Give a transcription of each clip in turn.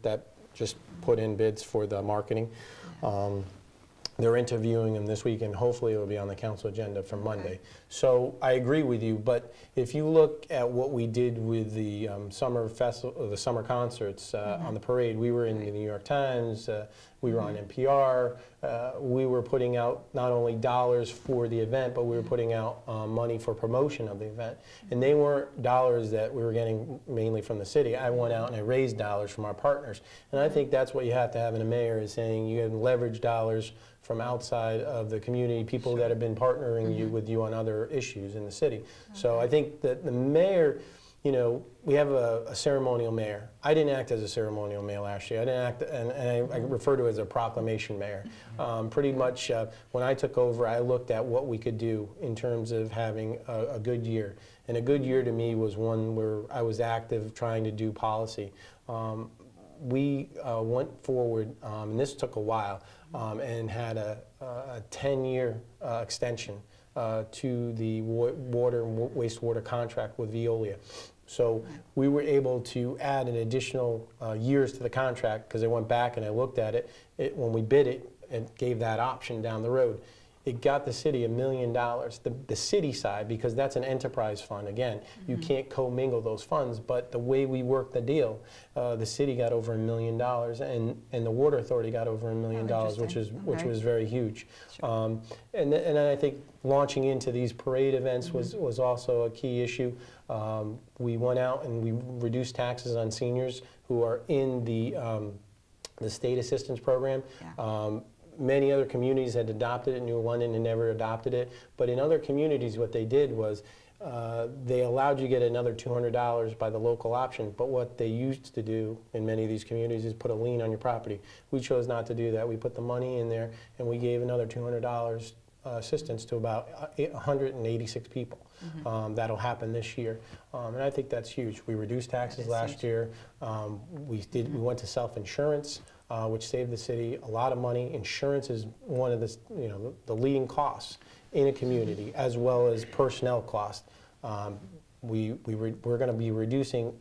that just put in bids for the marketing. They're interviewing them this week, and hopefully it will be on the council agenda for Monday. So I agree with you, but if you look at what we did with the summer festival, the summer concerts on the parade, we were in the New York Times, we were on NPR, we were putting out not only dollars for the event, but we were putting out money for promotion of the event. And they weren't dollars that we were getting mainly from the city. I went out and I raised dollars from our partners. And I think that's what you have to have in a mayor, is saying you can leverage dollars from outside of the community, people that have been partnering with you on other issues in the city. So I think that the mayor, you know, we have a ceremonial mayor. I didn't act as a ceremonial mayor last year. I didn't act, and I refer to it as a proclamation mayor. Pretty much when I took over, I looked at what we could do in terms of having a good year. And a good year to me was one where I was active trying to do policy. We went forward, and this took a while, and had a 10-year extension to the water and wastewater contract with Veolia. So we were able to add an additional years to the contract, because I went back and I looked at it. When we bid it, it gave that option down the road. It got the city $1 million, the city side, because that's an enterprise fund. Again, you can't commingle those funds, but the way we worked the deal, the city got over $1 million, and the water authority got over $1 million, which was very huge. Sure. And I think launching into these parade events was also a key issue. We went out and we reduced taxes on seniors who are in the state assistance program. Yeah. Many other communities had adopted it. New London had never adopted it. But in other communities, what they did was they allowed you to get another $200 by the local option. But what they used to do in many of these communities is put a lien on your property. We chose not to do that. We put the money in there, and we gave another $200 assistance to about 186 people. That'll happen this year. And I think that's huge. We reduced taxes last year. We went to self-insurance, which saved the city a lot of money. Insurance is one of the leading costs in a community, as well as personnel costs. We're going to be reducing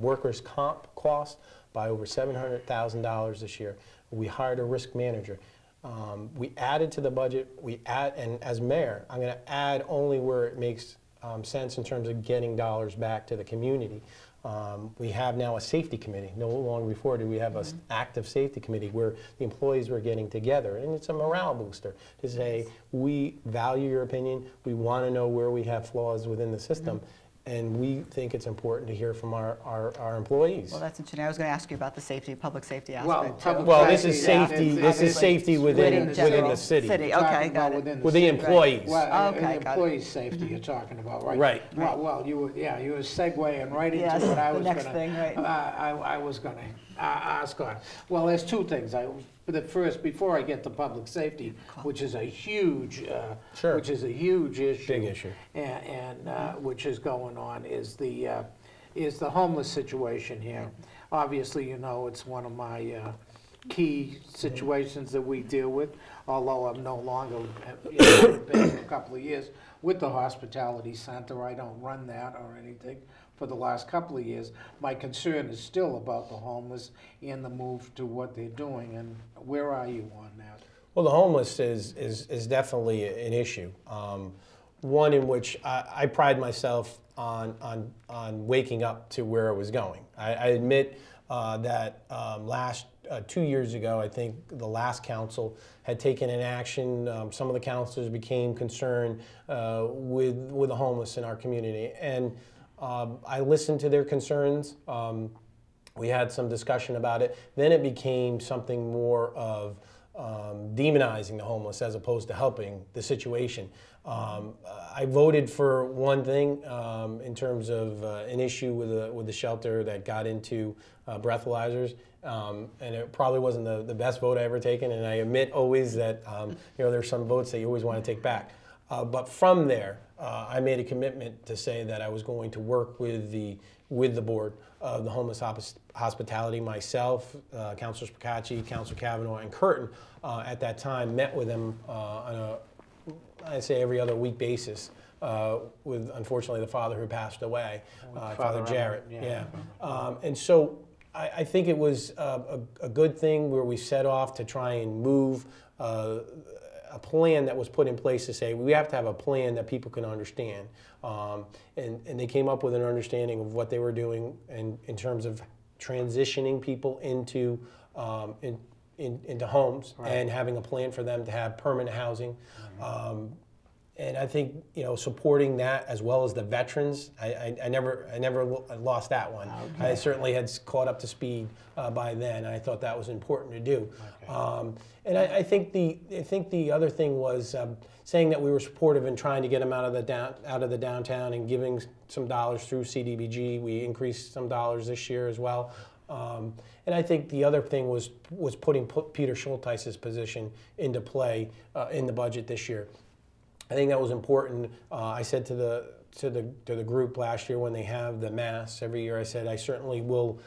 workers' comp costs by over $700,000 this year. We hired a risk manager. We added to the budget. And as mayor, I'm going to add only where it makes sense in terms of getting dollars back to the community. We have now a safety committee. No longer before did we have an active safety committee where the employees were getting together, and it's a morale booster to say, we value your opinion, we want to know where we have flaws within the system, and we think it's important to hear from our employees. Well, that's interesting. I was going to ask you about the safety, public safety aspect. Well, this is safety. This is safety within the city. Okay, got it. With the employees. Well, okay, the employees' safety you're talking about, right? Right. Well, you were segueing right into what I was going to. I was going to ask on. Well, there's two things. First, before I get to public safety, which is a huge, issue, big issue, and which is going on, is the homeless situation here. Obviously, you know, it's one of my key situations that we deal with. Although I'm no longer been for a couple of years with the hospitality center, I don't run that or anything. For the last couple of years, my concern is still about the homeless and the move to what they're doing. And where are you on that? Well, the homeless is definitely an issue. One in which I pride myself on waking up to where it was going. I admit that last 2 years ago, I think the last council had taken an action. Some of the councilors became concerned with the homeless in our community, and I listened to their concerns. We had some discussion about it. Then it became something more of demonizing the homeless as opposed to helping the situation. I voted for one thing in terms of an issue with the shelter that got into breathalyzers, and it probably wasn't the best vote I ever taken. And I admit always that there's some votes that you always want to take back. But from there, I made a commitment to say that I was going to work with the board of the homeless hospitality, myself, Councilors Procacci, Councilor Kavanaugh, and Curtin. At that time, met with them on a, I'd say, every other week basis. With unfortunately the father who passed away, Father Jarrett. Yeah. And so I think it was a good thing where we set off to try and move a plan that was put in place to say we have to have a plan that people can understand. And they came up with an understanding of what they were doing in terms of transitioning people into into homes, right, and having a plan for them to have permanent housing. And I think, you know, supporting that as well as the veterans, I never lost that one. Okay. I certainly had caught up to speed by then, and I thought that was important to do. Okay. And I think the other thing was saying that we were supportive in trying to get them out of the downtown and giving some dollars through CDBG. We increased some dollars this year as well. And I think the other thing was putting Peter Schultheis's position into play in the budget this year. I think that was important. I said to the group last year when they have the mass every year, I said I certainly will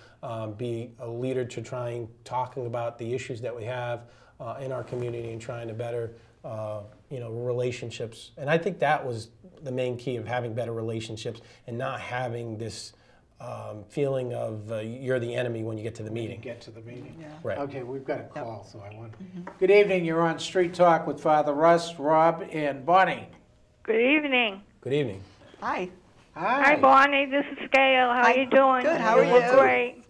be a leader to trying talking about the issues that we have in our community and trying to better you know, relationships. And I think that was the main key of having better relationships and not having this feeling of you're the enemy when you get to the meeting. Get to the meeting. Yeah. Right. Okay, we've got a call, so I want. Good evening. You're on Street Talk with Father Russ, Rob, and Bonnie. Good evening. Good evening. Hi. Hi. Hi, Bonnie. This is Gail. How are you doing? Good. How are you? Look great.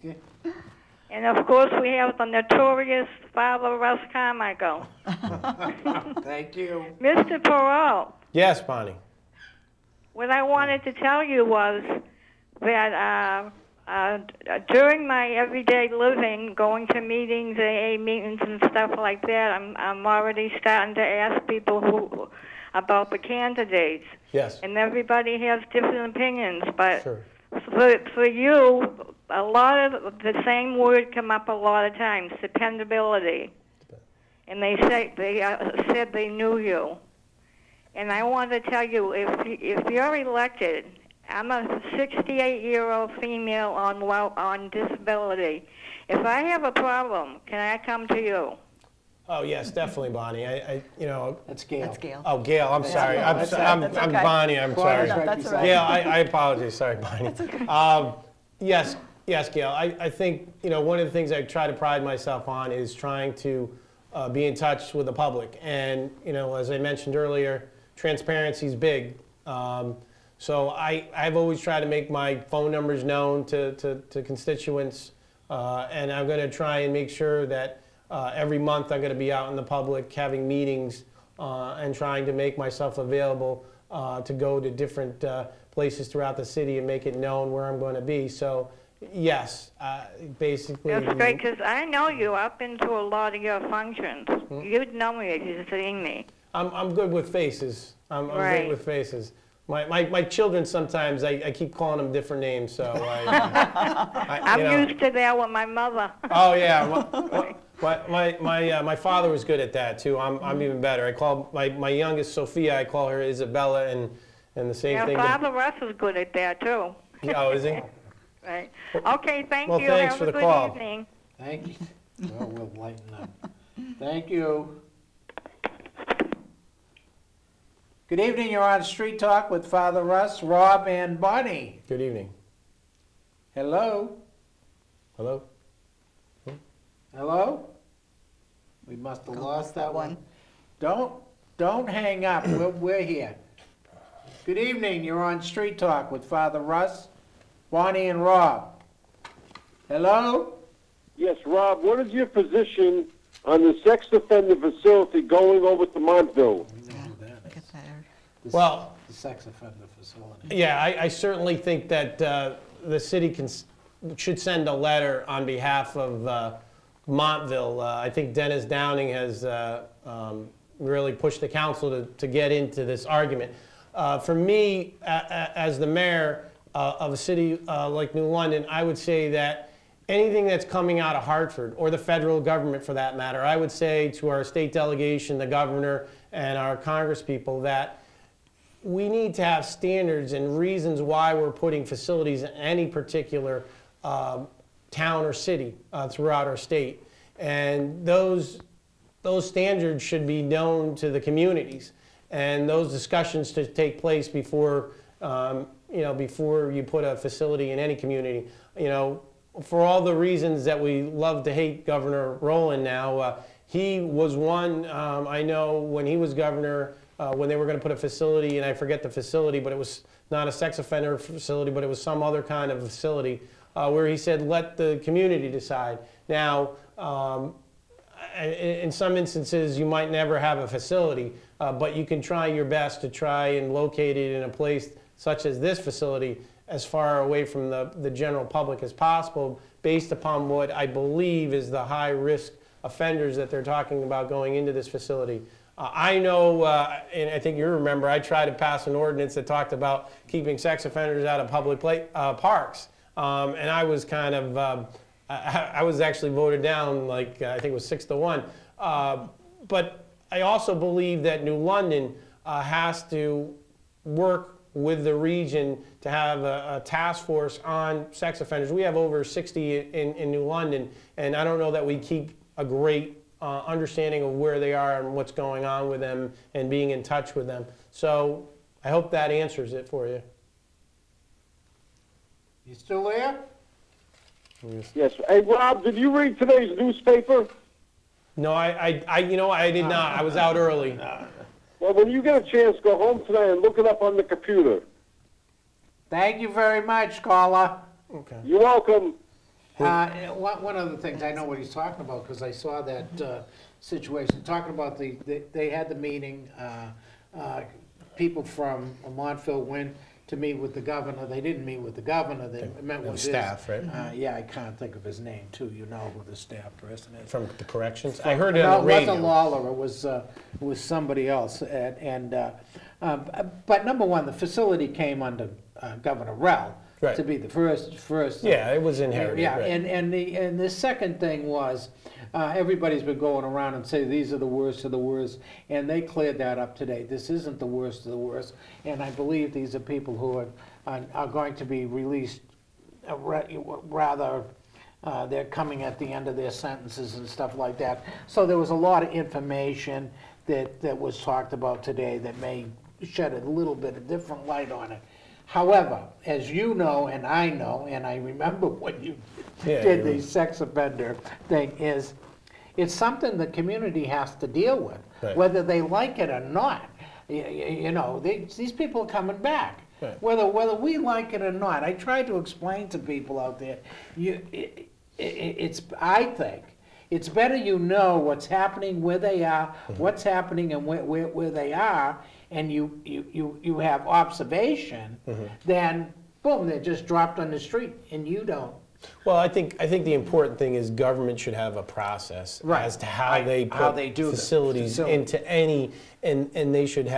And of course, we have the notorious Father Russ Carmichael. Thank you. Mr. Perot. Yes, Bonnie. What I wanted to tell you was that during my everyday living, going to meetings, AA meetings and stuff like that, I'm already starting to ask people about the candidates. Yes. And everybody has different opinions, but sure, for you, a lot of the same word come up a lot of times, dependability. And they said they knew you. And I want to tell you, if you're elected, I'm a 68-year-old female on disability. If I have a problem, can I come to you? Oh yes, definitely, Bonnie. You know. That's Gail. That's Gail. Oh, Gail. I'm sorry. I'm That's okay. Bonnie. I'm sorry. No, that's all right. Gail, I apologize. Sorry, Bonnie. That's okay. Yes, Gail. I think, you know, one of the things I try to pride myself on is trying to be in touch with the public. And, you know, as I mentioned earlier, transparency is big. So I've always tried to make my phone numbers known to constituents, and I'm going to try and make sure that every month I'm going to be out in the public having meetings and trying to make myself available to go to different places throughout the city and make it known where I'm going to be. So yes, basically. That's great, because I know you. I've been to a lot of your functions. You'd know me if you'd seen me. I'm good with faces. I'm right. good with faces. My children sometimes, I keep calling them different names, so I'm used to that with my mother. Oh yeah, my father was good at that too. I'm even better. I call my youngest Sophia, I call her Isabella, and the same thing. Father Russ is good at that too. Oh, is he? Right. Okay, thank you. Thanks Have for a the good call. evening. Thank you. Well, we'll lighten up. Thank you. Good evening. You're on Street Talk with Father Russ, Rob, and Bonnie. Good evening. Hello? Hello? Hello? We must have lost that one. Don't hang up. We're here. Good evening. You're on Street Talk with Father Russ, Bonnie, and Rob. Hello? Yes, Rob, what is your position on the sex offender facility going over to Montville? Well, the sex offender facility. Yeah, I certainly think that the city should send a letter on behalf of Montville. I think Dennis Downing has really pushed the council to get into this argument. For me, as the mayor of a city like New London, I would say that anything that's coming out of Hartford, or the federal government for that matter, I would say to our state delegation, the governor, and our congresspeople that we need to have standards and reasons why we're putting facilities in any particular town or city throughout our state. And those standards should be known to the communities. And those discussions to take place before, before you put a facility in any community. You know, for all the reasons that we love to hate Governor Rowland now, he was one, I know when he was governor, when they were going to put a facility, and I forget the facility, but it was not a sex offender facility, but it was some other kind of facility, where he said, let the community decide. Now, in some instances, you might never have a facility, but you can try your best to try and locate it in a place such as this facility as far away from the general public as possible, based upon what I believe is the high-risk offenders that they're talking about going into this facility. I know, and I think you remember, I tried to pass an ordinance that talked about keeping sex offenders out of public parks, and I was kind of, I was actually voted down, like I think it was 6-1. But I also believe that New London has to work with the region to have a task force on sex offenders. We have over 60 in New London, and I don't know that we keep a great understanding of where they are and what's going on with them and being in touch with them. So I hope that answers it for you. You still there? Yes. Hey, Rob, did you read today's newspaper? No, you know, I did not. I was out early. Well, when you get a chance, go home tonight and look it up on the computer. Thank you very much, caller. Okay. You're welcome. One of the things, I know what he's talking about because I saw that situation. Talking about they had the meeting, people from Montville went to meet with the governor. They didn't meet with the governor, they met with staff, right? Yeah, I can't think of his name too, you know who the staff person is. From the corrections? I heard it on the No, it radio. wasn't Lawler, it was somebody else. But number one, the facility came under Governor Rell. Right. To be the first. Yeah, it was inherited. Yeah, right. and the second thing was, everybody's been going around and say these are the worst of the worst, and they cleared that up today. This isn't the worst of the worst, and I believe these are people who are going to be released rather. They're coming at the end of their sentences and stuff like that. So there was a lot of information that was talked about today that may shed a little bit of different light on it. However, as you know and I know, and I remember when you did the sex offender thing, it's something the community has to deal with, right. Whether they like it or not. You know, these people are coming back. Right. Whether we like it or not. I try to explain to people out there, I think, it's better you know what's happening, where they are, what's happening and where they are, and you have observation, then boom, they're just dropped on the street and you don't. Well, I think the important thing is government should have a process as to how they put facilities into any, and they should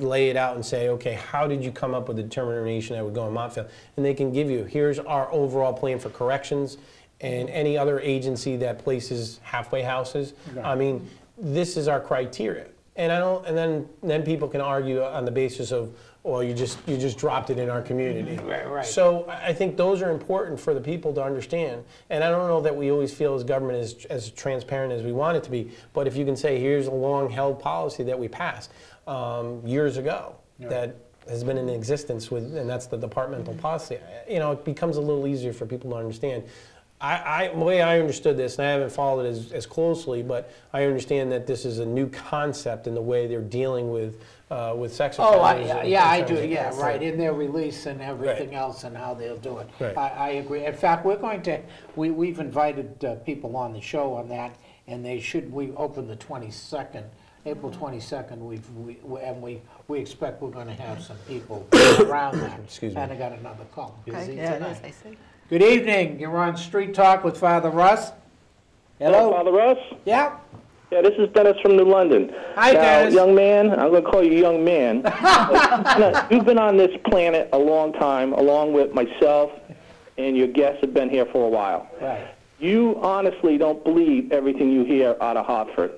lay it out and say, okay, how did you come up with the determination that would go in Montville? And they can give you, here's our overall plan for corrections and any other agency that places halfway houses. Right. I mean, this is our criteria. And then people can argue on the basis of, well, you just dropped it in our community. Right. So I think those are important for the people to understand. And I don't know that we always feel as government is as transparent as we want it to be. But if you can say, here's a long-held policy that we passed years ago that has been in existence and that's the departmental policy. You know, it becomes a little easier for people to understand. The way I understood this, and I haven't followed it as closely, but I understand that this is a new concept in the way they're dealing with sex offenders. Oh, I do, yeah, right, in their release and everything else and how they'll do it. Right. I agree. In fact, we've invited people on the show on that, and we open the 22nd, April 22nd, we expect we're going to have some people around that. Excuse me. And I got another call. Okay, yeah, it is, I see. Good evening. You're on Street Talk with Father Russ. Hello. Father Russ? Yeah. Yeah, this is Dennis from New London. Hi, Dennis. Young man, I'm going to call you young man. You've been on this planet a long time, along with myself, and your guests have been here for a while. Right. You honestly don't believe everything you hear out of Hartford.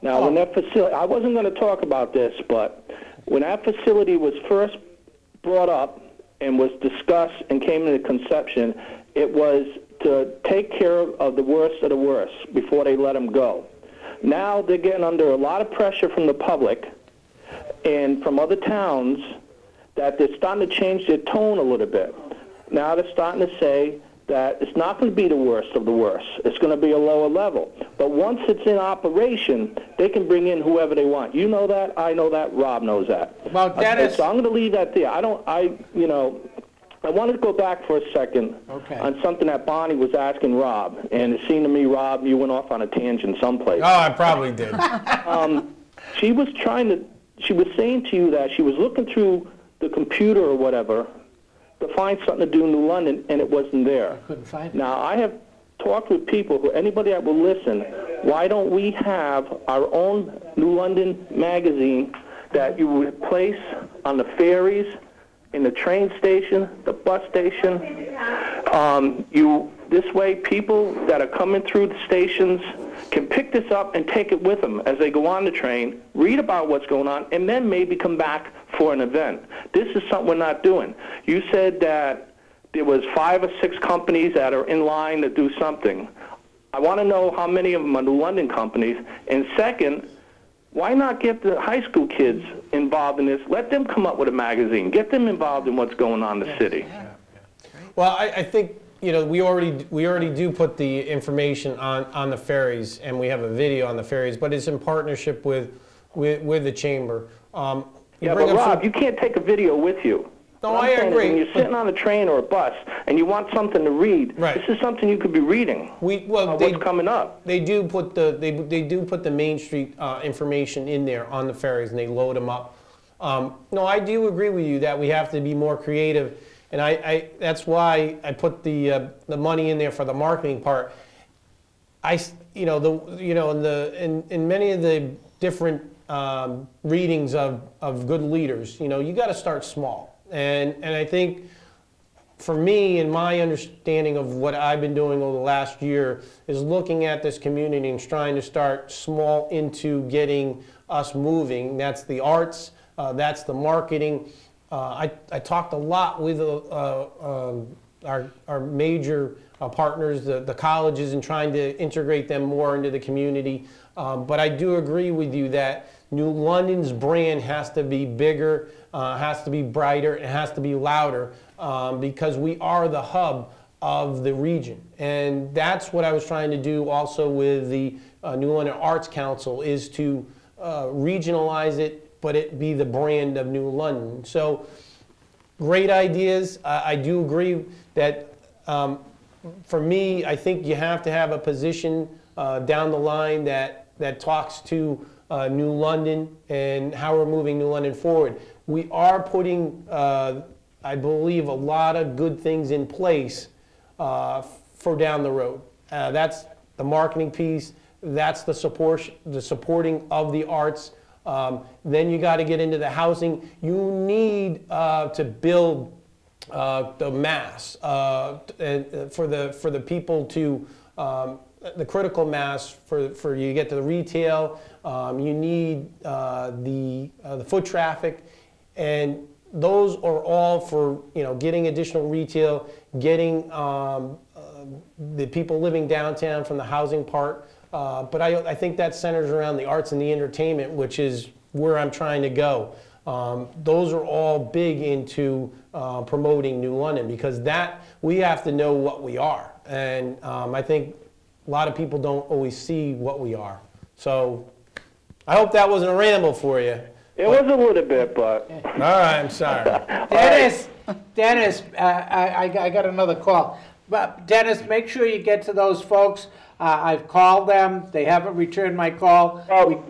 Now, when that facility, I wasn't going to talk about this, but when that facility was first brought up, and was discussed and came into conception, it was to take care of the worst of the worst before they let them go. Now they're getting under a lot of pressure from the public and from other towns that they're starting to change their tone a little bit. Now they're starting to say that it's not going to be the worst of the worst. It's going to be a lower level. But once it's in operation, they can bring in whoever they want. You know that. I know that. Rob knows that. Well, Dennis. So I'm going to leave that there. I wanted to go back for a second on something that Bonnie was asking Rob. And it seemed to me, Rob, you went off on a tangent someplace. Oh, I probably did. She was saying to you that she was looking through the computer or whatever to find something to do in New London, and it wasn't there. Couldn't find it. Now, I have talked with people, anybody that will listen, why don't we have our own New London magazine that you would place on the ferries, in the train station, the bus station? This way, people that are coming through the stations can pick this up and take it with them as they go on the train, read about what's going on, and then maybe come back for an event. This is something we're not doing. You said that there was 5 or 6 companies that are in line to do something. I want to know how many of them are New London companies. And second, why not get the high school kids involved in this? Let them come up with a magazine. Get them involved in what's going on in the city. Well, I think, we already do put the information on the ferries, and we have a video on the ferries, but it's in partnership with the chamber. Yeah, but Rob, you can't take a video with you. No, I agree. When you're sitting on a train or a bus and you want something to read, this is something you could be reading. What's coming up? They do put the Main Street information in there on the ferries, and they load them up. No, I do agree with you that we have to be more creative, and that's why I put the money in there for the marketing part. In many of the different readings of good leaders, you got to start small. And I think for me and my understanding of what I've been doing over the last year is looking at this community and trying to start small into getting us moving. That's the arts, that's the marketing. I talked a lot with our major partners, the colleges, and trying to integrate them more into the community. But I do agree with you that New London's brand has to be bigger, has to be brighter, it has to be louder, because we are the hub of the region. And that's what I was trying to do also with the New London Arts Council, is to regionalize it, but it be the brand of New London. So great ideas. I do agree that for me, I think you have to have a position down the line that talks to New London and how we're moving New London forward. We are putting, I believe, a lot of good things in place for down the road. That's the marketing piece. That's the supporting of the arts. Then you got to get into the housing. You need to build the mass for the people to. The critical mass for you get to the retail, you need the foot traffic, and those are all for getting additional retail, getting the people living downtown from the housing part. But I think that centers around the arts and the entertainment, which is where I'm trying to go. Those are all big into promoting New London, because that we have to know what we are, and I think a lot of people don't always see what we are. So I hope that wasn't a ramble for you. It was a little bit, but. All right, I'm sorry. Dennis, I got another call. But Dennis, make sure you get to those folks. I've called them. They haven't returned my call.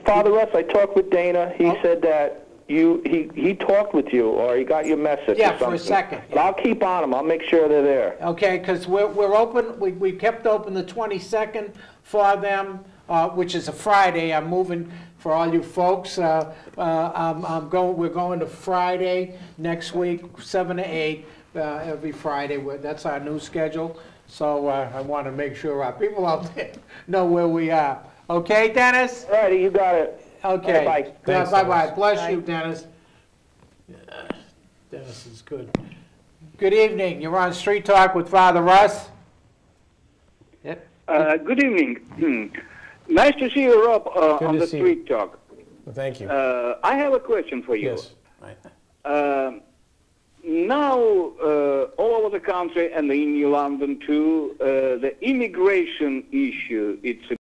Father Russ, I talked with Dana. He said that he talked with you, or he got your message. Yeah, for a second. But I'll keep on them. I'll make sure they're there. Okay, because we're open. We kept open the 22nd for them, which is a Friday. I'm moving for all you folks. We're going to Friday next week, 7 to 8, every Friday. That's our new schedule. So I want to make sure our people out there know where we are. Okay, Dennis? All righty, you got it. Okay. Bye. Thanks, Bye-bye. Bless Bye. you, Dennis. Dennis is good. Good evening. You're on Street Talk with Father Russ. Yep. Good evening. Nice to see you, Rob, on to the see you. Street Talk. Well, thank you. I have a question for you. Yes. now all over the country and in New London too, the immigration issue, it's a